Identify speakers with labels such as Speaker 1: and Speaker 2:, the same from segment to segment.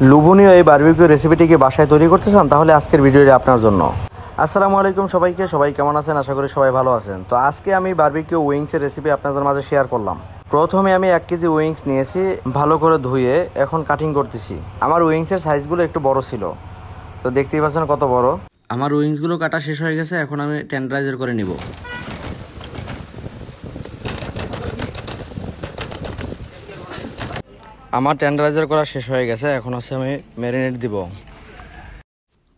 Speaker 1: লোভনীয় এই বারবিকিউ রেসিপিটিকে বাসায় তৈরি করতে চান তাহলে আজকের ভিডিওটি আপনার জন্য। আসসালামু আলাইকুম সবাইকে, সবাই কেমন আছেন? আশা করি সবাই ভালো আছেন। তো আজকে আমি বারবিকিউ উইংসের রেসিপি আপনাদের মাঝে শেয়ার করলাম। প্রথমে আমি 1 কেজি উইংস নিয়েছি, ভালো করে ধুয়ে এখন কাটিং করতেছি। আমার উইংসের সাইজগুলো একটু বড় ছিল, তো দেখতেই পাচ্ছেন কত বড়। আমার উইংসগুলো কাটা শেষ হয়ে গেছে, এখন আমি টেন্ডারাইজার করে নিব। আমার টেন্ডারাইজার করা শেষ হয়ে গেছে, এখন হচ্ছে আমি ম্যারিনেট দিব।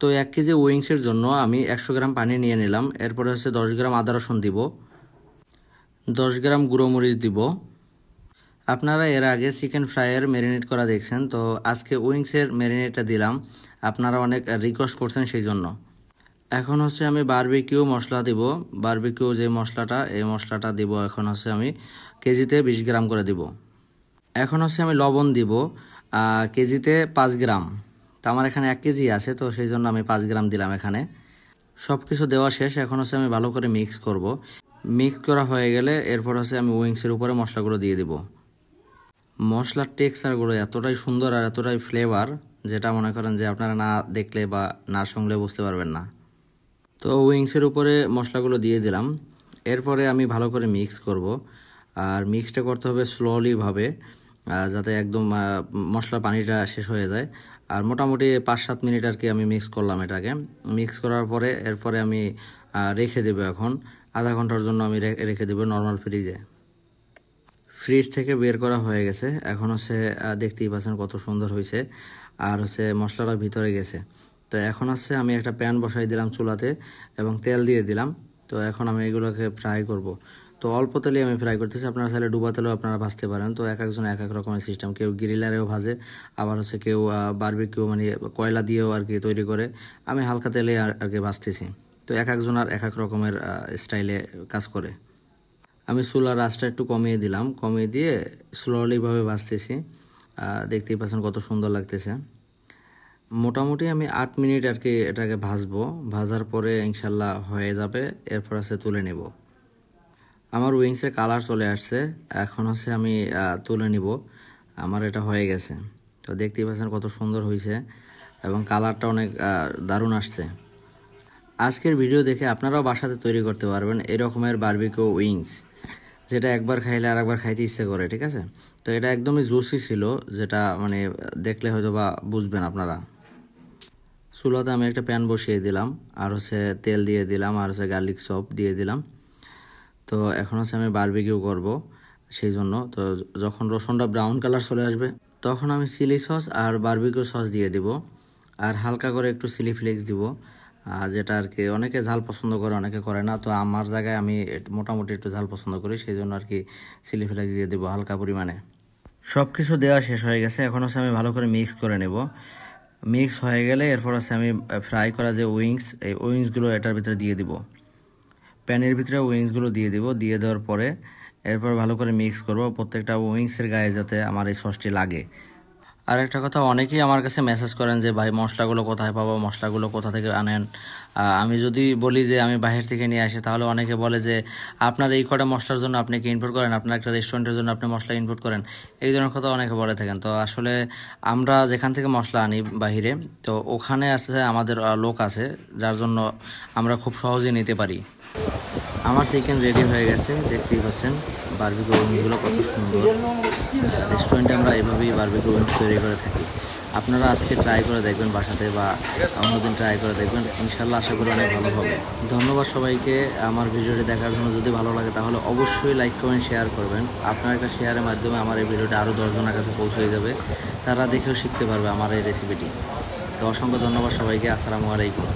Speaker 1: তো 1 কেজি উইংসের জন্য আমি 100 গ্রাম পানি নিয়ে নিলাম। এরপরে হচ্ছে 10 গ্রাম আদা রসুন দিব, 10 গ্রাম গুঁড়ো মরিচ দিব। আপনারা এর আগে চিকেন ফ্রাইয়ের ম্যারিনেট করা দেখছেন, তো আজকে উইংসের ম্যারিনেটটা দিলাম। আপনারা অনেক রিকোয়েস্ট করছেন সেই জন্য। এখন হচ্ছে আমি বারবিকিউ মশলা দিব। বারবিকিউ যে মশলাটা, এই মশলাটা দিব। এখন হচ্ছে আমি কেজিতে 20 গ্রাম করে দিব। এখন হচ্ছে আমি লবণ দিব কেজিতে 5 গ্রাম। তো আমার এখানে 1 কেজি আছে, তো সেই জন্য আমি 5 গ্রাম দিলাম এখানে। সব কিছু দেওয়া শেষ, এখন হচ্ছে আমি ভালো করে মিক্স করব। মিক্স করা হয়ে গেলে এরপর হচ্ছে আমি উইংসের উপরে মশলাগুলো দিয়ে দিব। মশলার টেক্সচারগুলো এতটাই সুন্দর আর এতটাই ফ্লেভার, যেটা মনে করেন যে আপনারা না দেখলে বা না শুনলে বুঝতে পারবেন না। তো উইংসের উপরে মশলাগুলো দিয়ে দিলাম। এরপরে আমি ভালো করে মিক্স করব। আর মিক্সটা করতে হবে স্লোলিভাবে, যাতে একদম মশলার পানিটা শেষ হয়ে যায়। আর মোটামুটি 5-7 মিনিট আর কি আমি মিক্স করলাম এটাকে। মিক্স করার পরে এরপরে আমি রেখে দেবো। এখন আধা ঘন্টার জন্য আমি রেখে দেবো নর্মাল ফ্রিজে। ফ্রিজ থেকে বের করা হয়ে গেছে। এখন হচ্ছে দেখতেই পাচ্ছেন কত সুন্দর হয়েছে, আর হচ্ছে মশলাটা ভিতরে গেছে। তো এখন হচ্ছে আমি একটা প্যান বসাই দিলাম চুলাতে এবং তেল দিয়ে দিলাম। তো এখন আমি এগুলোকে ফ্রাই করব। তো অল্প তেলে আমি ফ্রাই করতেছি, আপনারা চাইলে ডুবা তেলেও আপনারা ভাজতে পারেন। তো এক একজন এক এক রকমের সিস্টেম, কেউ গ্রিলারেও ভাজে, আবার হচ্ছে কেউ বারবিকিউ মানে কয়লা দিয়েও আর কি তৈরি করে। আমি হালকা তেলে আর কি ভাজতেছি। তো এক একজন আর এক এক রকমের স্টাইলে কাজ করে। আমি চুলার আঁচটা একটু কমিয়ে দিলাম, কমিয়ে দিয়ে স্লোলিভাবে ভাজতেছি। দেখতেই পাচ্ছেন কত সুন্দর লাগতেছে। মোটামুটি আমি 8 মিনিট আর কি এটাকে ভাজবো। ভাজার পরে ইনশাল্লাহ হয়ে যাবে, এরপর আছে তুলে নেব। আমার উইংসের কালার চলে আসছে, এখন হচ্ছে আমি তুলে নিব। আমার এটা হয়ে গেছে। তো দেখতেই পাচ্ছেন কত সুন্দর হয়েছে এবং কালারটা অনেক দারুণ আসছে। আজকের ভিডিও দেখে আপনারাও বাসাতে তৈরি করতে পারবেন এরকমের বারবিকিউ উইংস, যেটা একবার খাইলে আর একবার খাইতে ইচ্ছে করে। ঠিক আছে, তো এটা একদমই জুসি ছিল, যেটা মানে দেখলে হয়তো বা বুঝবেন আপনারা। চুলাতে আমি একটা প্যান বসিয়ে দিলাম, আর হচ্ছে তেল দিয়ে দিলাম, আর হচ্ছে গার্লিক সপ দিয়ে দিলাম। তো এখন হচ্ছে আমি বারবিকিউ করব, সেই জন্য তো যখন রসুনটা ব্রাউন কালার চলে আসবে তখন আমি চিলি সস আর বারবিকিউ সস দিয়ে দিব, আর হালকা করে একটু চিলি ফ্লেক্স দিব। যেটা আর কি অনেকে ঝাল পছন্দ করে, অনেকে করে না। তো আমার জায়গায় আমি মোটামুটি একটু ঝাল পছন্দ করি, সেই জন্য আর কি চিলি ফ্লেক্স দিয়ে দেবো হালকা পরিমাণে। সব কিছু দেওয়া শেষ হয়ে গেছে, এখন হচ্ছে আমি ভালো করে মিক্স করে নেব। মিক্স হয়ে গেলে এরপর হচ্ছে আমি ফ্রাই করা যে উইংস, এই উইংসগুলো এটার ভিতরে দিয়ে দিব। প্যানের ভিতরে উইংসগুলো দিয়ে দিব। দিয়ে দেওয়ার পরে এরপর ভালো করে মিক্স করব, প্রত্যেকটা উইংসের গায়ে যাতে আমার এই সসটি লাগে। আর একটা কথা, অনেকেই আমার কাছে মেসেজ করেন যে ভাই মশলাগুলো কোথায় পাবো, মশলাগুলো কোথা থেকে আনেন। আমি যদি বলি যে আমি বাইরে থেকে নিয়ে আসি, তাহলে অনেকে বলে যে আপনার এই কটা মশলার জন্য আপনি কি ইনপুট করেন, আপনার একটা রেস্টুরেন্টের জন্য আপনি মশলা ইনপুট করেন, এই ধরনের কথা অনেকে বলে থাকেন। তো আসলে আমরা যেখান থেকে মশলা আনি বাহিরে, তো ওখানে আছে আমাদের লোক আছে, যার জন্য আমরা খুব সহজেই নিতে পারি। আমার চিকেন রেডি হয়ে গেছে, দেখতেই পাচ্ছেন বারবিকিউ উইংসগুলো কত সুন্দর। রেস্টুরেন্টে আমরা এভাবেই বারবিকিউ উইংস তৈরি করে থাকি। আপনারা আজকে ট্রাই করে দেখবেন বাসাতে, বা অন্যদিন ট্রাই করে দেখবেন, ইনশাল্লাহ আশা করি অনেক ভালো হবে। ধন্যবাদ সবাইকে আমার ভিডিওটি দেখার জন্য। যদি ভালো লাগে তাহলে অবশ্যই লাইক কমেন্ট শেয়ার করবেন। আপনার একটা শেয়ারের মাধ্যমে আমার এই ভিডিওটা আরও 10 জনের কাছে পৌঁছে যাবে, তারা দেখেও শিখতে পারবে আমার এই রেসিপিটি। তো অসংখ্য ধন্যবাদ সবাইকে। আসসালামু আলাইকুম।